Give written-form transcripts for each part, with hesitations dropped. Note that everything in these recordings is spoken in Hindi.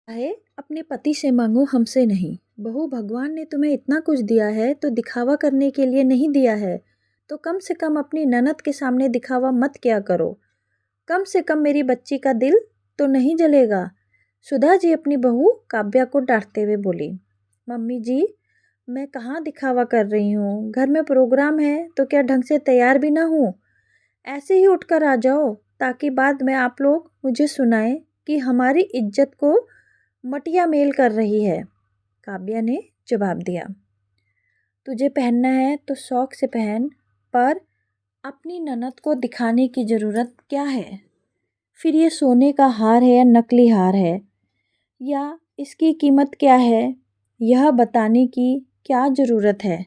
है अपने पति से मांगो, हमसे नहीं। बहू, भगवान ने तुम्हें इतना कुछ दिया है तो दिखावा करने के लिए नहीं दिया है। तो कम से कम अपनी ननद के सामने दिखावा मत किया करो। कम से कम मेरी बच्ची का दिल तो नहीं जलेगा। सुधा जी अपनी बहू काव्या को डांटते हुए बोली। मम्मी जी, मैं कहाँ दिखावा कर रही हूँ। घर में प्रोग्राम है तो क्या ढंग से तैयार भी ना हूँ। ऐसे ही उठकर आ जाओ ताकि बाद में आप लोग मुझे सुनाएं कि हमारी इज्जत को मटिया मेल कर रही है। काव्या ने जवाब दिया। तुझे पहनना है तो शौक से पहन, पर अपनी ननद को दिखाने की ज़रूरत क्या है। फिर ये सोने का हार है या नकली हार है, या इसकी कीमत क्या है, यह बताने की क्या ज़रूरत है।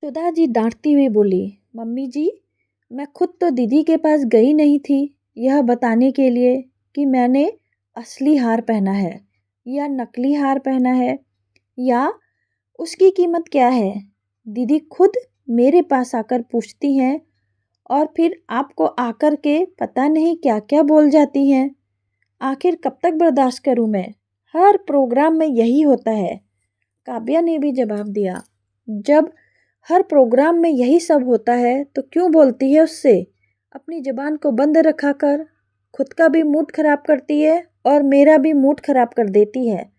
सुधा जी डांटती हुई बोली। मम्मी जी, मैं खुद तो दीदी के पास गई नहीं थी यह बताने के लिए कि मैंने असली हार पहना है या नकली हार पहना है, या उसकी कीमत क्या है। दीदी खुद मेरे पास आकर पूछती हैं और फिर आपको आकर के पता नहीं क्या क्या बोल जाती हैं। आखिर कब तक बर्दाश्त करूं मैं। हर प्रोग्राम में यही होता है। काव्या ने भी जवाब दिया। जब हर प्रोग्राम में यही सब होता है तो क्यों बोलती है उससे। अपनी ज़ुबान को बंद रखा कर। खुद का भी मूड खराब करती है और मेरा भी मूड खराब कर देती है।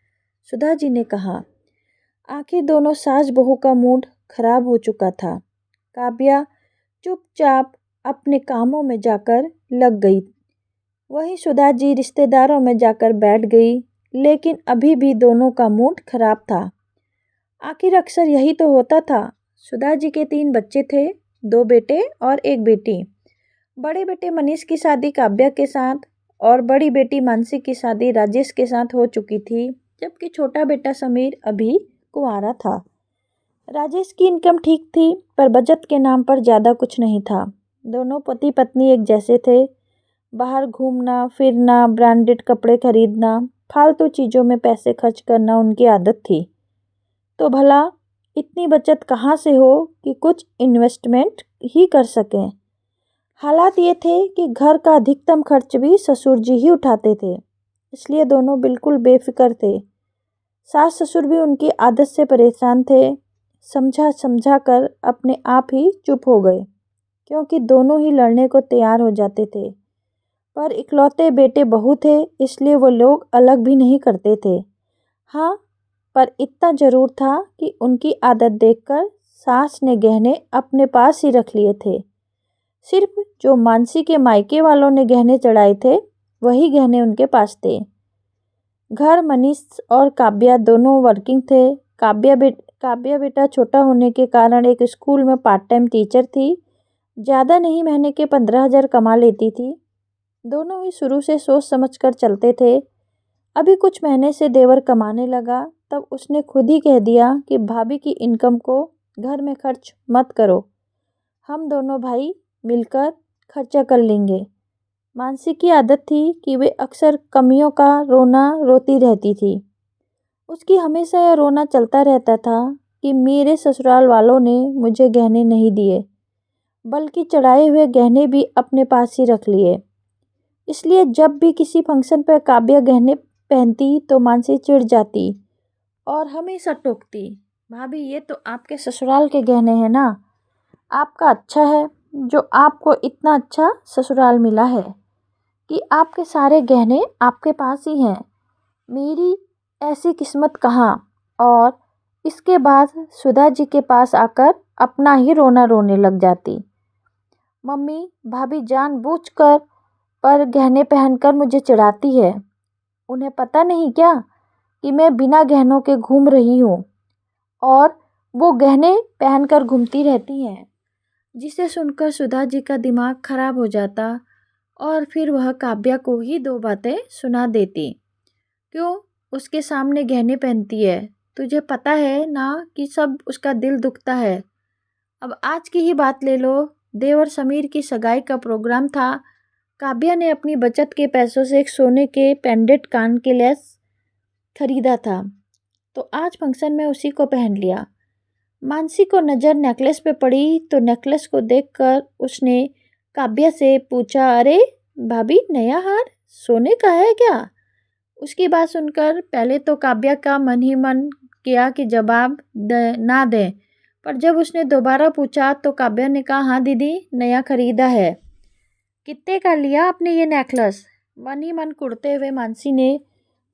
सुधा जी ने कहा। आखिर दोनों सास बहू का मूड खराब हो चुका था। काव्या चुपचाप अपने कामों में जाकर लग गई। वहीं सुधा जी रिश्तेदारों में जाकर बैठ गई, लेकिन अभी भी दोनों का मूड खराब था। आखिर अक्सर यही तो होता था। सुधा जी के 3 बच्चे थे, 2 बेटे और 1 बेटी। बड़े बेटे मनीष की शादी काव्या के साथ और बड़ी बेटी मानसी की शादी राजेश के साथ हो चुकी थी, जबकि छोटा बेटा समीर अभी कुंवारा था। राजेश की इनकम ठीक थी, पर बचत के नाम पर ज़्यादा कुछ नहीं था। दोनों पति पत्नी एक जैसे थे। बाहर घूमना फिरना, ब्रांडेड कपड़े खरीदना, फालतू चीज़ों में पैसे खर्च करना उनकी आदत थी। तो भला इतनी बचत कहाँ से हो कि कुछ इन्वेस्टमेंट ही कर सकें। हालात ये थे कि घर का अधिकतम खर्च भी ससुर जी ही उठाते थे, इसलिए दोनों बिल्कुल बेफिक्र थे। सास ससुर भी उनकी आदत से परेशान थे। समझा समझा कर अपने आप ही चुप हो गए, क्योंकि दोनों ही लड़ने को तैयार हो जाते थे। पर इकलौते बेटे बहू थे, इसलिए वो लोग अलग भी नहीं करते थे। हाँ, पर इतना ज़रूर था कि उनकी आदत देखकर सास ने गहने अपने पास ही रख लिए थे। सिर्फ जो मानसी के मायके वालों ने गहने चढ़ाए थे, वही गहने उनके पास थे। घर मनीष और काव्या दोनों वर्किंग थे। काव्या बेटा छोटा होने के कारण एक स्कूल में पार्ट टाइम टीचर थी। ज़्यादा नहीं, महीने के 15,000 कमा लेती थी। दोनों ही शुरू से सोच समझ कर चलते थे। अभी कुछ महीने से देवर कमाने लगा, तब उसने खुद ही कह दिया कि भाभी की इनकम को घर में खर्च मत करो, हम दोनों भाई मिलकर खर्चा कर लेंगे। मानसी की आदत थी कि वे अक्सर कमियों का रोना रोती रहती थी। उसकी हमेशा यह रोना चलता रहता था कि मेरे ससुराल वालों ने मुझे गहने नहीं दिए, बल्कि चढ़ाए हुए गहने भी अपने पास ही रख लिए। इसलिए जब भी किसी फंक्शन पर काव्या गहने पहनती तो मानसी चिढ़ जाती और हमेशा टोकती। भाभी, ये तो आपके ससुराल के गहने हैं ना, आपका अच्छा है जो आपको इतना अच्छा ससुराल मिला है कि आपके सारे गहने आपके पास ही हैं। मेरी ऐसी किस्मत कहाँ। और इसके बाद सुधा जी के पास आकर अपना ही रोना रोने लग जाती। मम्मी, भाभी जानबूझकर पर गहने पहनकर मुझे चिढ़ाती है। उन्हें पता नहीं क्या कि मैं बिना गहनों के घूम रही हूँ और वो गहने पहनकर घूमती रहती हैं। जिसे सुनकर सुधा जी का दिमाग खराब हो जाता और फिर वह काव्या को ही 2 बातें सुना देती। क्यों उसके सामने गहने पहनती है, तुझे पता है ना कि सब उसका दिल दुखता है। अब आज की ही बात ले लो, देवर समीर की सगाई का प्रोग्राम था। काव्या ने अपनी बचत के पैसों से एक सोने के पेंडेंट कान के लेस खरीदा था, तो आज फंक्शन में उसी को पहन लिया। मानसी को नज़र नेकलेस पे पड़ी तो नेकलेस को देखकर उसने काव्या से पूछा, अरे भाभी, नया हार सोने का है क्या। उसकी बात सुनकर पहले तो काव्या का मन ही मन किया कि जवाब ना दे, पर जब उसने दोबारा पूछा तो काव्या ने कहा, हाँ दीदी, नया खरीदा है। कितने का लिया आपने ये नेकलेस? मन ही मन कुड़ते हुए मानसी ने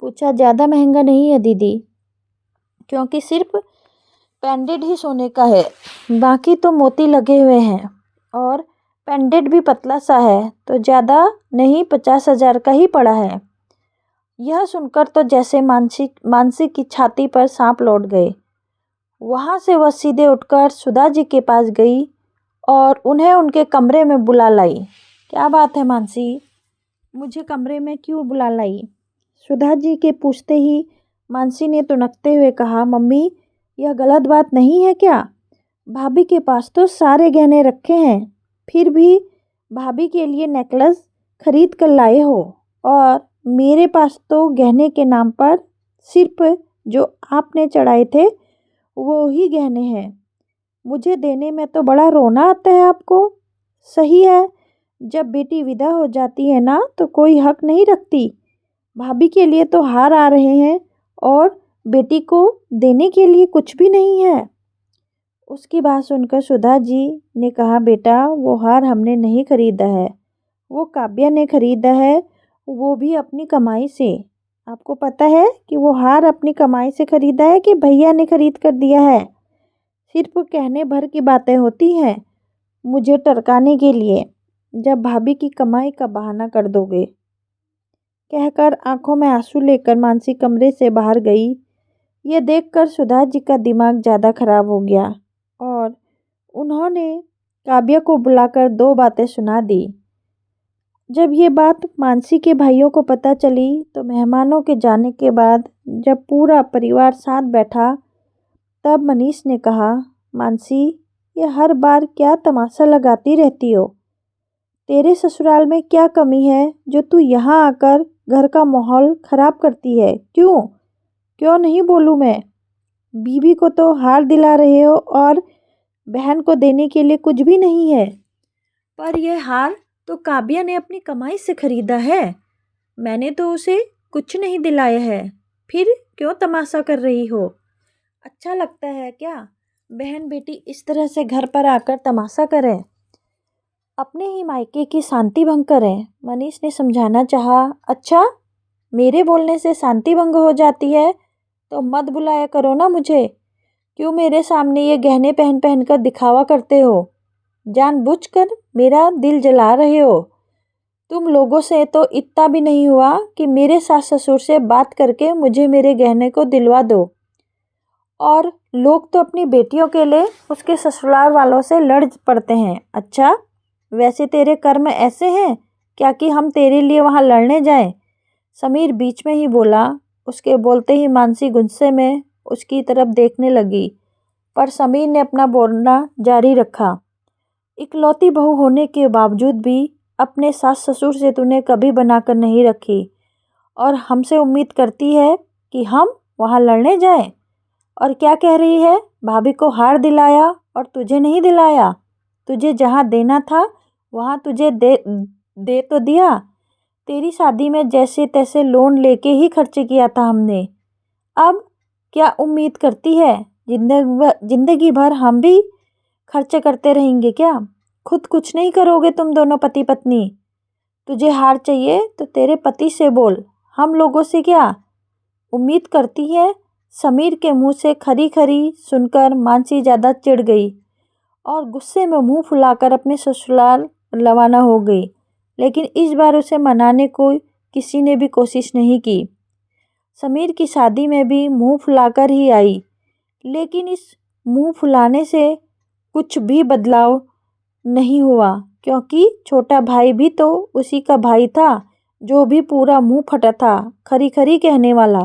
पूछा। ज़्यादा महंगा नहीं है दीदी, क्योंकि सिर्फ पेंडेंट ही सोने का है, बाकी तो मोती लगे हुए हैं और पेंडेंट भी पतला सा है, तो ज़्यादा नहीं, 50,000 का ही पड़ा है। यह सुनकर तो जैसे मानसी की छाती पर सांप लौट गए। वहाँ से वह सीधे उठकर सुधा जी के पास गई और उन्हें उनके कमरे में बुला लाई। क्या बात है मानसी, मुझे कमरे में क्यों बुला लाई? सुधा जी के पूछते ही मानसी ने तुनकते हुए कहा, मम्मी, यह गलत बात नहीं है क्या? भाभी के पास तो सारे गहने रखे हैं, फिर भी भाभी के लिए नेकलेस खरीद कर लाए हो, और मेरे पास तो गहने के नाम पर सिर्फ जो आपने चढ़ाए थे वो ही गहने हैं। मुझे देने में तो बड़ा रोना आता है आपको। सही है, जब बेटी विदा हो जाती है ना तो कोई हक नहीं रखती। भाभी के लिए तो हार आ रहे हैं और बेटी को देने के लिए कुछ भी नहीं है। उसकी बात सुनकर सुधा जी ने कहा, बेटा, वो हार हमने नहीं खरीदा है, वो काव्या ने खरीदा है, वो भी अपनी कमाई से। आपको पता है कि वो हार अपनी कमाई से खरीदा है कि भैया ने खरीद कर दिया है? सिर्फ कहने भर की बातें होती हैं मुझे टरकाने के लिए। जब भाभी की कमाई का बहाना कर दोगे। कहकर आंखों में आंसू लेकर मानसी कमरे से बाहर गई। ये देखकर सुधा जी का दिमाग ज़्यादा खराब हो गया और उन्होंने काव्या को बुलाकर 2 बातें सुना दी। जब ये बात मानसी के भाइयों को पता चली तो मेहमानों के जाने के बाद जब पूरा परिवार साथ बैठा तब मनीष ने कहा, मानसी, ये हर बार क्या तमाशा लगाती रहती हो? तेरे ससुराल में क्या कमी है जो तू यहाँ आकर घर का माहौल खराब करती है? क्यों नहीं बोलूँ मैं? बीवी को तो हार दिला रहे हो और बहन को देने के लिए कुछ भी नहीं है। पर यह हार तो काव्या ने अपनी कमाई से खरीदा है, मैंने तो उसे कुछ नहीं दिलाया है। फिर क्यों तमाशा कर रही हो? अच्छा लगता है क्या बहन बेटी इस तरह से घर पर आकर तमाशा करें, अपने ही मायके की शांति भंग करें? मनीष ने समझाना चाहा। अच्छा, मेरे बोलने से शांति भंग हो जाती है तो मत बुलाया करो ना मुझे। क्यों मेरे सामने ये गहने पहन पहन कर दिखावा करते हो? जानबूझकर मेरा दिल जला रहे हो। तुम लोगों से तो इतना भी नहीं हुआ कि मेरे सास ससुर से बात करके मुझे मेरे गहने को दिलवा दो, और लोग तो अपनी बेटियों के लिए उसके ससुराल वालों से लड़ पड़ते हैं। अच्छा, वैसे तेरे कर्म ऐसे हैं क्या कि हम तेरे लिए वहाँ लड़ने जाएं? समीर बीच में ही बोला। उसके बोलते ही मानसी गुस्से में उसकी तरफ देखने लगी, पर समीर ने अपना बोलना जारी रखा। इकलौती बहू होने के बावजूद भी अपने सास ससुर से तूने कभी बनाकर नहीं रखी और हमसे उम्मीद करती है कि हम वहाँ लड़ने जाएं? और क्या कह रही है? भाभी को हार दिलाया और तुझे नहीं दिलाया। तुझे जहाँ देना था वहाँ तुझे दे तो दिया। तेरी शादी में जैसे तैसे लोन लेके ही खर्च किया था हमने। अब क्या उम्मीद करती है? जिंदगी भर हम भी खर्च करते रहेंगे क्या? खुद कुछ नहीं करोगे तुम दोनों पति पत्नी? तुझे हार चाहिए तो तेरे पति से बोल, हम लोगों से क्या उम्मीद करती है? समीर के मुंह से खरी खरी सुनकर मानसी ज़्यादा चिढ़ गई और गुस्से में मुंह फुलाकर अपने ससुराल रवाना हो गई। लेकिन इस बार उसे मनाने को किसी ने भी कोशिश नहीं की। समीर की शादी में भी मुंह फुलाकर ही आई, लेकिन इस मुंह फुलाने से कुछ भी बदलाव नहीं हुआ, क्योंकि छोटा भाई भी तो उसी का भाई था जो भी पूरा मुंह फटा था, खरी खरी कहने वाला।